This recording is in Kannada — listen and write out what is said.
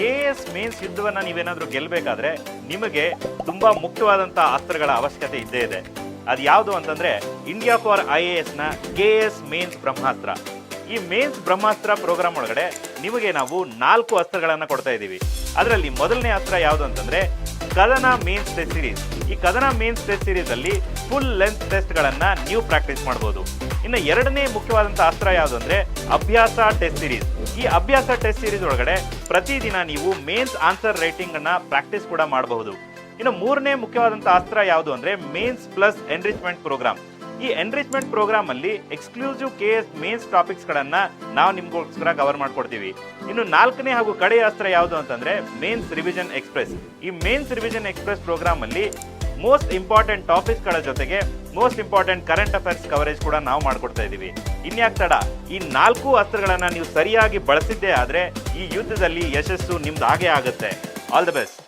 KS ಮೇನ್ಸ್ ಯುದ್ಧವನ್ನ ನೀವೇನಾದ್ರೂ ಗೆಲ್ಲಬೇಕಾದ್ರೆ ನಿಮಗೆ ತುಂಬಾ ಮುಖ್ಯವಾದಂತ ಅಸ್ತ್ರಗಳ ಅವಶ್ಯಕತೆ ಇದ್ದೇ ಇದೆ. ಅದು ಯಾವುದು ಅಂತಂದ್ರೆ ಇಂಡಿಯಾ ಫಾರ್ IAS ನ KS ಮೇನ್ಸ್ ಬ್ರಹ್ಮಾಸ್ತ್ರ. ಈ ಮೇನ್ಸ್ ಬ್ರಹ್ಮಾಸ್ತ್ರ ಪ್ರೋಗ್ರಾಮ್ ಒಳಗಡೆ ನಿಮಗೆ ನಾವು 4 ಅಸ್ತ್ರಗಳನ್ನ ಕೊಡ್ತಾ ಇದ್ದೀವಿ. ಅದರಲ್ಲಿ ಮೊದಲನೇ ಅಸ್ತ್ರ ಯಾವುದು ಅಂತಂದ್ರೆ ಕದನ ಮೇನ್ಸ್ ಟೆಸ್ಟ್ ಸೀರೀಸ್. ಈ ಕದನ ಮೇನ್ಸ್ ಟೆಸ್ಟ್ ಸೀರೀಸ್ ಅಲ್ಲಿ ಫುಲ್ ಲೆಂತ್ ಟೆಸ್ಟ್ ಗಳನ್ನ ನೀವು ಪ್ರಾಕ್ಟೀಸ್ ಮಾಡಬಹುದು. ಇನ್ನು ಎರಡನೇ ಮುಖ್ಯವಾದಂತ ಅಸ್ತ್ರ ಯಾವುದು ಅಂದ್ರೆ ಅಭ್ಯಾಸ ಟೆಸ್ಟ್ ಸೀರೀಸ್. ಈ ಅಭ್ಯಾಸ ಟೆಸ್ಟ್ ಸೀರೀಸ್ ಒಳಗಡೆ ಪ್ರತಿದಿನ ನೀವು ಮೇನ್ಸ್ ಆನ್ಸರ್ ರೈಟಿಂಗ್ ಅನ್ನ ಪ್ರಾಕ್ಟೀಸ್ ಕೂಡ ಮಾಡಬಹುದು. ಇನ್ನು ಮೂರನೇ ಮುಖ್ಯವಾದಂತ ಅಸ್ತ್ರ ಯಾವುದು ಅಂದ್ರೆ ಮೇನ್ಸ್ ಪ್ಲಸ್ ಎನ್ರಿಚ್ಮೆಂಟ್ ಪ್ರೋಗ್ರಾಮ್. ಈ ಎನ್ರಿಚ್ಮೆಂಟ್ ಪ್ರೋಗ್ರಾಮ್ ಅಲ್ಲಿ ಎಕ್ಸ್ಕ್ಲೂಸಿವ್ KS ಮೇನ್ಸ್ ಟಾಪಿಕ್ಸ್ ಗಳನ್ನ ನಾವು ನಿಮ್ಗೋಸ್ಕರ ಕವರ್ ಮಾಡ್ಕೊಡ್ತೀವಿ. ಇನ್ನು ನಾಲ್ಕನೇ ಹಾಗೂ ಕಡೆಯ ಅಸ್ತ್ರ ಯಾವುದು ಅಂತಂದ್ರೆ ಮೇನ್ಸ್ ರಿವಿಷನ್ ಎಕ್ಸ್ಪ್ರೆಸ್. ಈ ಮೇನ್ಸ್ ರಿವಿಷನ್ ಎಕ್ಸ್ಪ್ರೆಸ್ ಪ್ರೋಗ್ರಾಮ್ ಅಲ್ಲಿ ಮೋಸ್ಟ್ ಇಂಪಾರ್ಟೆಂಟ್ ಟಾಪಿಕ್ಸ್ ಗಳ ಜೊತೆಗೆ most important current affairs coverage ಕೂಡ ನಾವು ಮಾಡ್ಕೊಡ್ತಾ ಇದೀವಿ. ಇನ್ಯಾಕ್ ತಡ, ಈ 4 ಅಸ್ತ್ರಗಳನ್ನ ನೀವು ಸರಿಯಾಗಿ ಬಳಸಿದ್ದೇ ಆದ್ರೆ ಈ ಯುದ್ಧದಲ್ಲಿ ಯಶಸ್ಸು ನಿಮ್ದು ಆಗೇ ಆಗುತ್ತೆ. All the best.